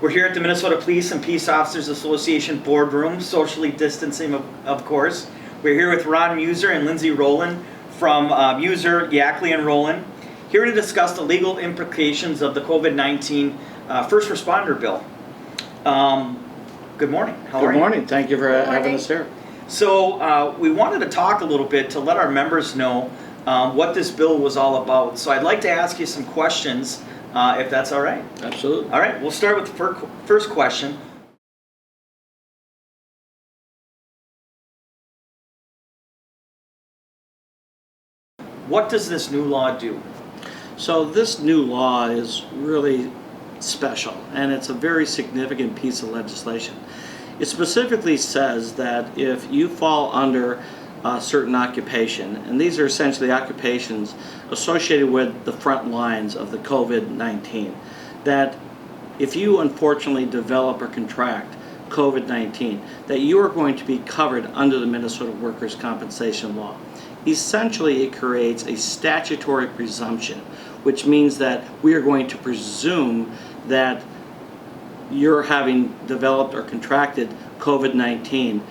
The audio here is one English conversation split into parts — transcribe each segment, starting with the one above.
We're here at the Minnesota Police and Peace Officers Association boardroom, socially distancing of course. We're here with Ron Meuser and Lindsey Rowland from Meuser, Yackley and Rowland, here to discuss the legal implications of the COVID-19 first responder bill. Good morning. How are you? Good morning. Thank you for having us here. So we wanted to talk a little bit to let our members know what this bill was all about. So I'd like to ask you some questions, if that's all right. Absolutely. All right, we'll start with the first question. What does this new law do? So this new law is really special, and it's a very significant piece of legislation. It specifically says that if you fall under a certain occupation, and these are essentially occupations associated with the front lines of the COVID-19, that if you unfortunately develop or contract COVID-19, that you are going to be covered under the Minnesota Workers' Compensation Law. Essentially, it creates a statutory presumption, which means that we are going to presume that you're having developed or contracted COVID-19,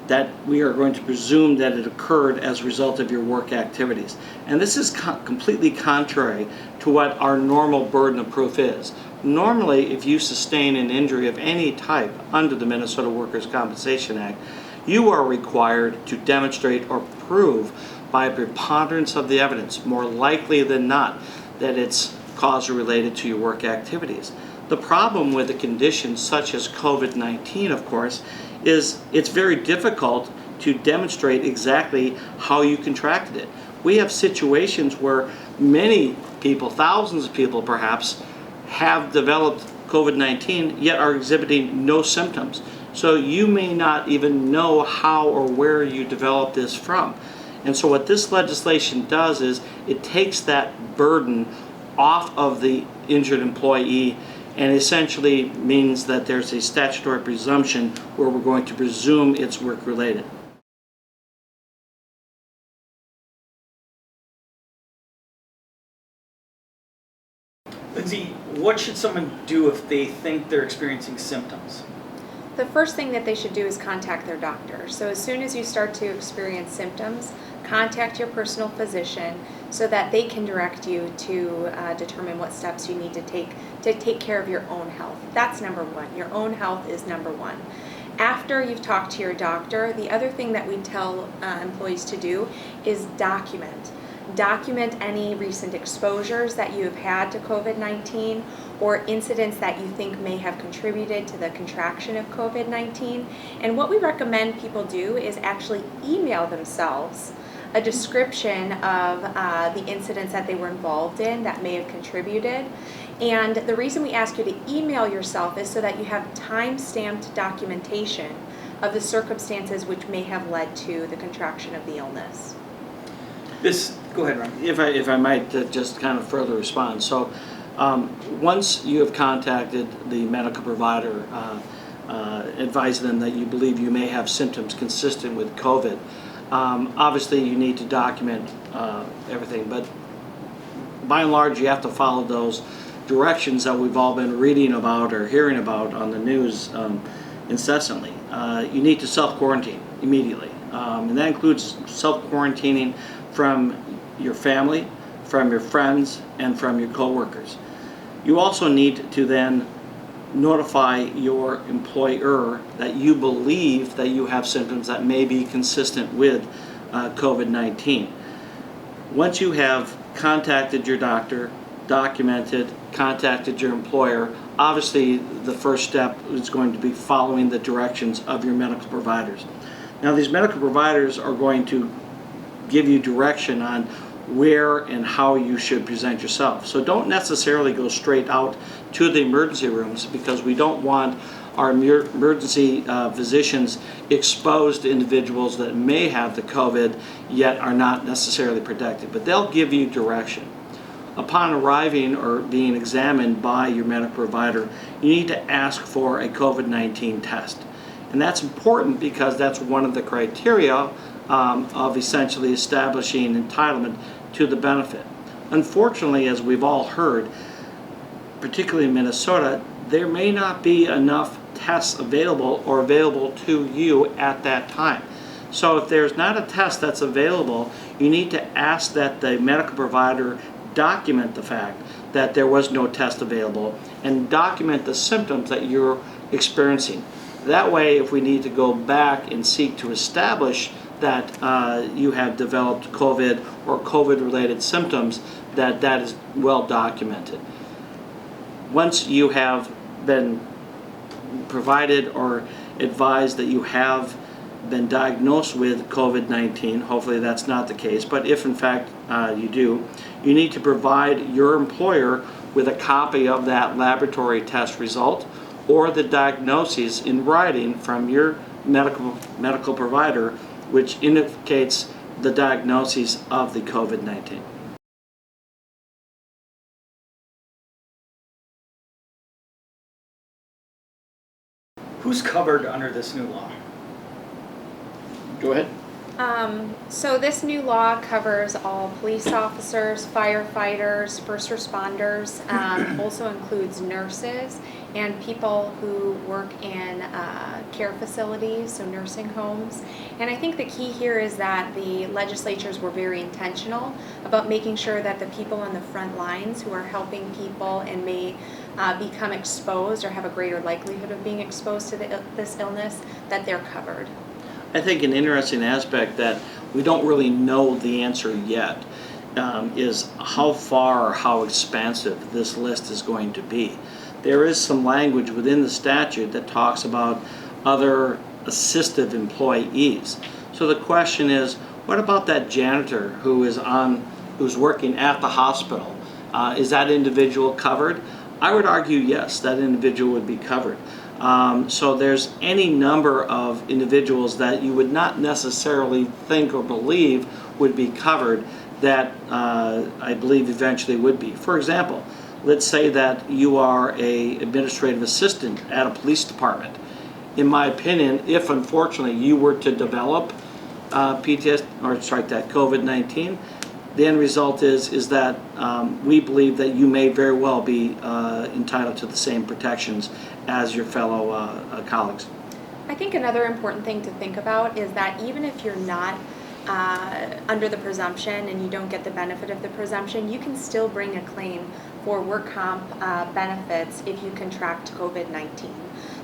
that we are going to presume that it occurred as a result of your work activities. And this is completely contrary to what our normal burden of proof is. Normally, if you sustain an injury of any type under the Minnesota Workers' Compensation Act, you are required to demonstrate or prove by a preponderance of the evidence, more likely than not, that it's causally related to your work activities. The problem with a condition such as COVID-19, of course, is it's very difficult to demonstrate exactly how you contracted it. We have situations where many people, thousands of people perhaps, have developed COVID-19 yet are exhibiting no symptoms. So you may not even know how or where you developed this from. And so what this legislation does is it takes that burden off of the injured employee and essentially means that there's a statutory presumption where we're going to presume it's work-related. Lindsey, what should someone do if they think they're experiencing symptoms? The first thing that they should do is contact their doctor. So as soon as you start to experience symptoms, contact your personal physician so that they can direct you to determine what steps you need to take care of your own health. That's number one. Your own health is number one. After you've talked to your doctor, the other thing that we tell employees to do is document. Document any recent exposures that you have had to COVID-19 or incidents that you think may have contributed to the contraction of COVID-19. And what we recommend people do is actually email themselves a description of the incidents that they were involved in that may have contributed. And the reason we ask you to email yourself is so that you have time-stamped documentation of the circumstances which may have led to the contraction of the illness. Go ahead, Ron. If I might just kind of further respond. So once you have contacted the medical provider, advising them that you believe you may have symptoms consistent with COVID, obviously you need to document everything, but by and large you have to follow those directions that we've all been reading about or hearing about on the news incessantly. You need to self-quarantine immediately, and that includes self-quarantining from your family, from your friends, and from your coworkers. You also need to then notify your employer that you believe that you have symptoms that may be consistent with COVID-19. Once you have contacted your doctor, documented, contacted your employer, obviously the first step is going to be following the directions of your medical providers. Now these medical providers are going to give you direction on where and how you should present yourself. So don't necessarily go straight out to the emergency rooms, because we don't want our emergency physicians exposed to individuals that may have the COVID yet are not necessarily protected, but they'll give you direction. Upon arriving or being examined by your medical provider, you need to ask for a COVID-19 test. And that's important because that's one of the criteria of essentially establishing entitlement to the benefit. Unfortunately, as we've all heard, particularly in Minnesota, there may not be enough tests available or available to you at that time. So if there's not a test that's available, you need to ask that the medical provider document the fact that there was no test available and document the symptoms that you're experiencing. That way, if we need to go back and seek to establish that you have developed COVID or COVID-related symptoms, that is well documented. Once you have been provided or advised that you have been diagnosed with COVID-19, hopefully that's not the case, but if in fact you do, you need to provide your employer with a copy of that laboratory test result or the diagnosis in writing from your medical provider, which indicates the diagnosis of the COVID-19. Who's covered under this new law? Go ahead. So this new law covers all police officers, firefighters, first responders, also includes nurses and people who work in care facilities, so nursing homes. And I think the key here is that the legislatures were very intentional about making sure that the people on the front lines who are helping people and may become exposed or have a greater likelihood of being exposed to this illness, that they're covered. I think an interesting aspect that we don't really know the answer yet is how far or how expansive this list is going to be. There is some language within the statute that talks about other assistive employees. So the question is, what about that janitor who's working at the hospital? Is that individual covered? I would argue yes, that individual would be covered. So there's any number of individuals that you would not necessarily think or believe would be covered that I believe eventually would be. For example, let's say that you are an administrative assistant at a police department. In my opinion, if unfortunately you were to develop that COVID-19, the end result is that we believe that you may very well be entitled to the same protections as your fellow colleagues. I think another important thing to think about is that even if you're not under the presumption and you don't get the benefit of the presumption, you can still bring a claim for work comp benefits if you contract COVID-19.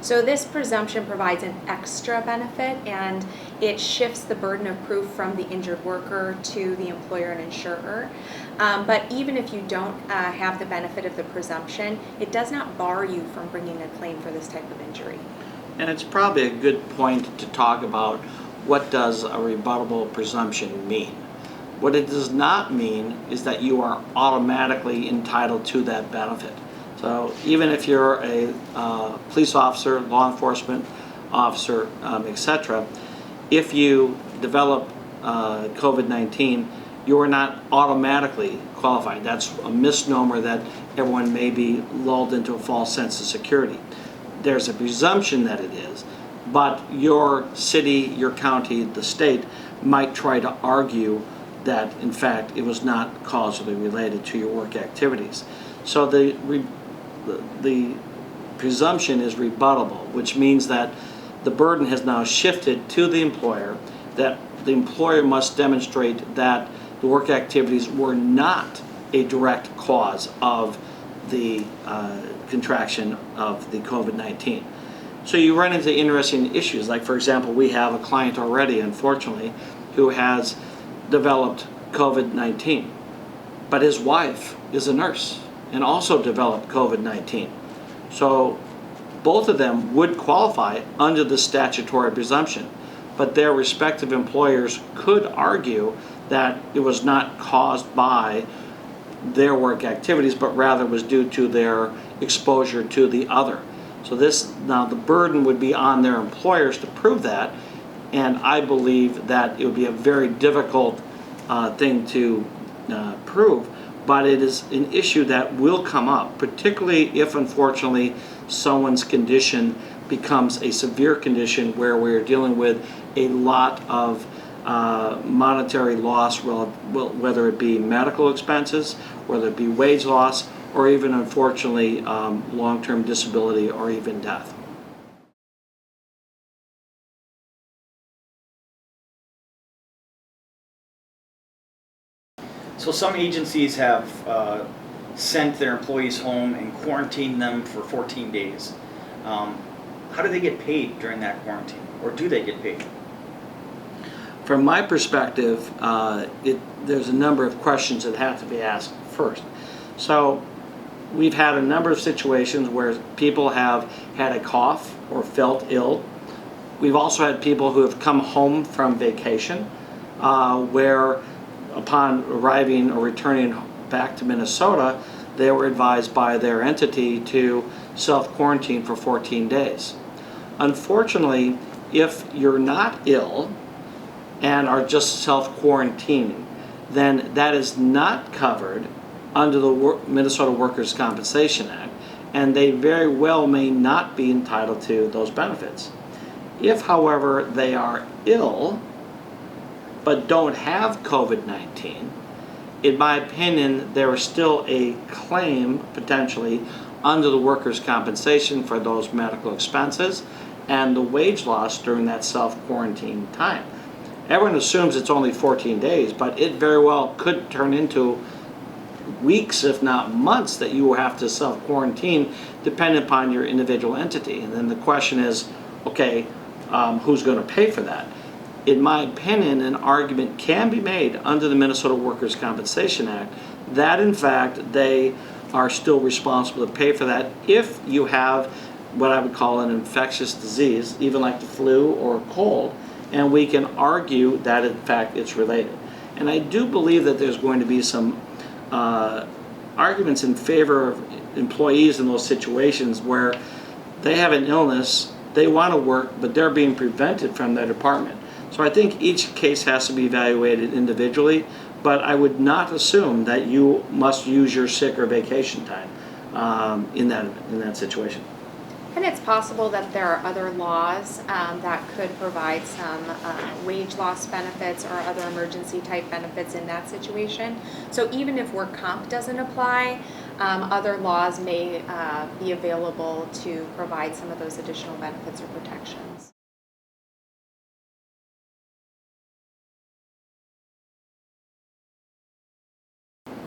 So this presumption provides an extra benefit, and it shifts the burden of proof from the injured worker to the employer and insurer. But even if you don't have the benefit of the presumption, it does not bar you from bringing a claim for this type of injury. And it's probably a good point to talk about what does a rebuttable presumption mean. What it does not mean is that you are automatically entitled to that benefit. So even if you're a police officer, law enforcement officer, etc., if you develop COVID-19, you are not automatically qualified. That's a misnomer that everyone may be lulled into a false sense of security. There's a presumption that it is, but your city, your county, the state might try to argue that in fact it was not causally related to your work activities. So the presumption is rebuttable, which means that the burden has now shifted to the employer, that the employer must demonstrate that the work activities were not a direct cause of the contraction of the COVID-19. So you run into interesting issues, like for example, we have a client already, unfortunately, who has developed COVID-19, but his wife is a nurse and also developed COVID-19. So both of them would qualify under the statutory presumption, but their respective employers could argue that it was not caused by their work activities, but rather was due to their exposure to the other. So now the burden would be on their employers to prove that, and I believe that it would be a very difficult thing to prove, but it is an issue that will come up, particularly if unfortunately someone's condition becomes a severe condition where we're dealing with a lot of monetary loss, whether it be medical expenses, whether it be wage loss, or even unfortunately long-term disability or even death. So some agencies have sent their employees home and quarantined them for 14 days. How do they get paid during that quarantine, or do they get paid? From my perspective, there's a number of questions that have to be asked first. So we've had a number of situations where people have had a cough or felt ill. We've also had people who have come home from vacation where upon arriving or returning back to Minnesota, they were advised by their entity to self-quarantine for 14 days. Unfortunately, if you're not ill and are just self-quarantining, then that is not covered under the Minnesota Workers' Compensation Act, and they very well may not be entitled to those benefits. If, however, they are ill but don't have COVID-19, in my opinion, there is still a claim potentially under the workers' compensation for those medical expenses and the wage loss during that self-quarantine time. Everyone assumes it's only 14 days, but it very well could turn into weeks, if not months, that you will have to self-quarantine depending upon your individual entity. And then the question is, okay, who's going to pay for that? In my opinion, an argument can be made under the Minnesota Workers' Compensation Act that in fact they are still responsible to pay for that if you have what I would call an infectious disease, even like the flu or cold, and we can argue that in fact it's related. And I do believe that there's going to be some arguments in favor of employees in those situations where they have an illness, they want to work, but they're being prevented from their department. So I think each case has to be evaluated individually, but I would not assume that you must use your sick or vacation time in that situation. And it's possible that there are other laws that could provide some wage loss benefits or other emergency type benefits in that situation. So even if work comp doesn't apply, other laws may be available to provide some of those additional benefits or protections.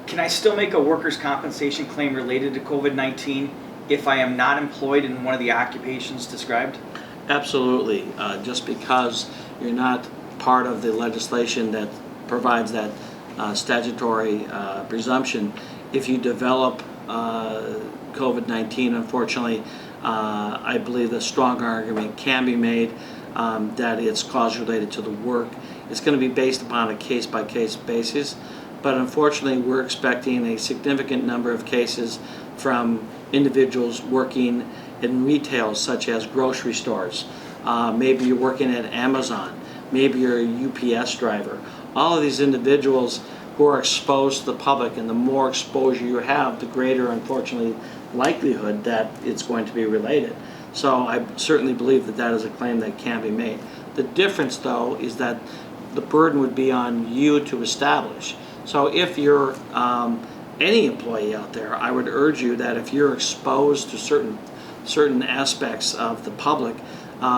Can I still make a workers' compensation claim related to COVID-19 if I am not employed in one of the occupations described? Absolutely. Just because you're not part of the legislation that provides that statutory presumption, if you develop COVID-19, unfortunately, I believe the strong argument can be made that it's cause related to the work. It's going to be based upon a case-by-case basis, but unfortunately we're expecting a significant number of cases from individuals working in retail such as grocery stores. Maybe you're working at Amazon, maybe you're a UPS driver. All of these individuals who are exposed to the public, and the more exposure you have, the greater, unfortunately, likelihood that it's going to be related. So I certainly believe that that is a claim that can be made. The difference, though, is that the burden would be on you to establish. So if you're any employee out there, I would urge you that if you're exposed to certain aspects of the public,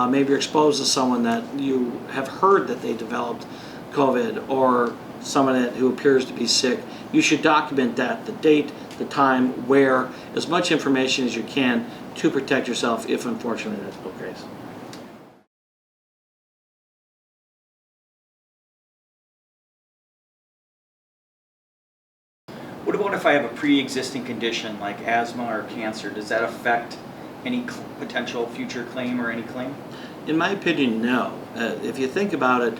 maybe you're exposed to someone that you have heard that they developed COVID, or someone who appears to be sick, you should document that, the date, the time, where, as much information as you can to protect yourself if unfortunately that's the case. What about if I have a pre-existing condition like asthma or cancer? Does that affect any potential future claim or any claim? In my opinion, no. If you think about it,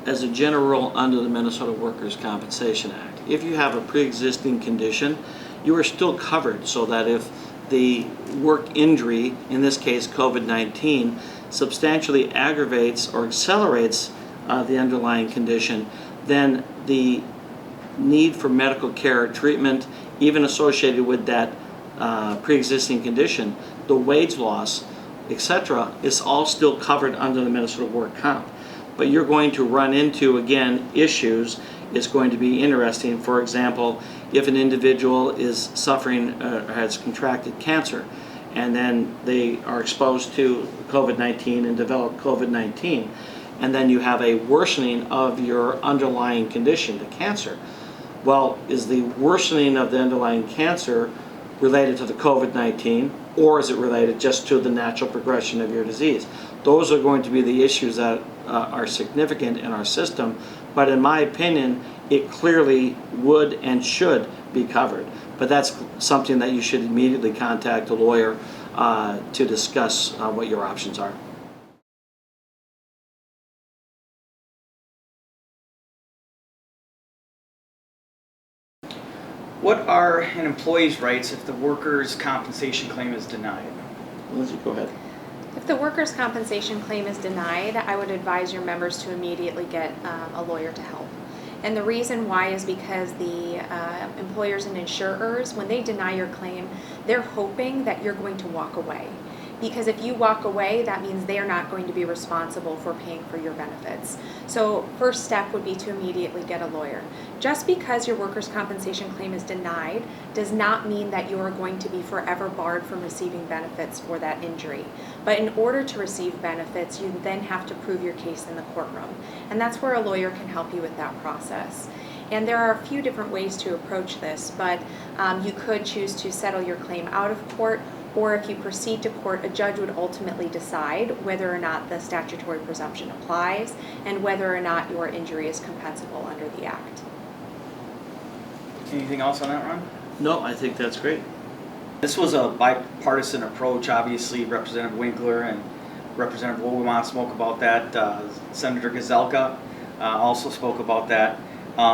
as a general rule under the Minnesota Workers' Compensation Act, if you have a pre-existing condition, you are still covered, so that if the work injury, in this case COVID-19, substantially aggravates or accelerates the underlying condition, then the need for medical care or treatment, even associated with that pre-existing condition, the wage loss, etc., is all still covered under the Minnesota Work Comp. But you're going to run into, again, issues is going to be interesting. For example, if an individual is suffering, has contracted cancer, and then they are exposed to COVID-19 and develop COVID-19, and then you have a worsening of your underlying condition, the cancer. Well, is the worsening of the underlying cancer related to the COVID-19, or is it related just to the natural progression of your disease? Those are going to be the issues that are significant in our system, but in my opinion, it clearly would and should be covered. But that's something that you should immediately contact a lawyer to discuss what your options are. What are an employee's rights if the workers' compensation claim is denied? Lindsay, go ahead. If the workers' compensation claim is denied, I would advise your members to immediately get a lawyer to help. And the reason why is because the employers and insurers, when they deny your claim, they're hoping that you're going to walk away. Because if you walk away, that means they're not going to be responsible for paying for your benefits. So first step would be to immediately get a lawyer. Just because your workers' compensation claim is denied does not mean that you are going to be forever barred from receiving benefits for that injury. But in order to receive benefits, you then have to prove your case in the courtroom. And that's where a lawyer can help you with that process. And there are a few different ways to approach this, but you could choose to settle your claim out of court, or if you proceed to court, a judge would ultimately decide whether or not the statutory presumption applies and whether or not your injury is compensable under the Act. Anything else on that, Ron? No, I think that's great. This was a bipartisan approach. Obviously, Representative Winkler and Representative Wogemont spoke about that. Senator Gazelka also spoke about that.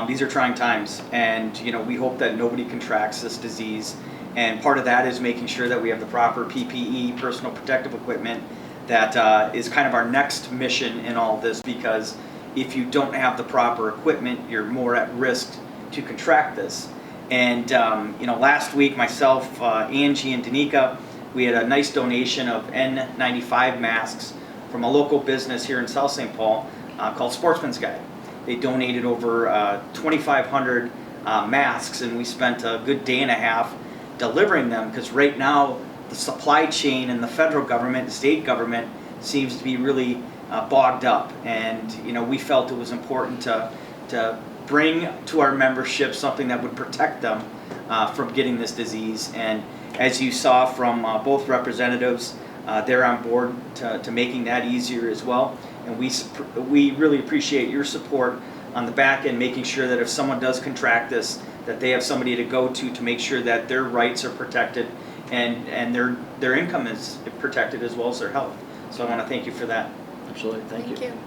These are trying times, and we hope that nobody contracts this disease. And part of that is making sure that we have the proper PPE, personal protective equipment, that is kind of our next mission in all this, because if you don't have the proper equipment, you're more at risk to contract this. And last week, myself, Angie, and Danica, we had a nice donation of N95 masks from a local business here in South St. Paul called Sportsman's Guide. They donated over 2,500 masks, and we spent a good day and a half delivering them, because right now the supply chain in the federal government, state government, seems to be really bogged up, and we felt it was important to bring to our membership something that would protect them from getting this disease. And as you saw from both representatives, they're on board to making that easier as well. And we really appreciate your support on the back end, making sure that if someone does contract this, that they have somebody to go to make sure that their rights are protected and their income is protected as well as their health. So I want to thank you for that. Absolutely. Thank you. Thank you.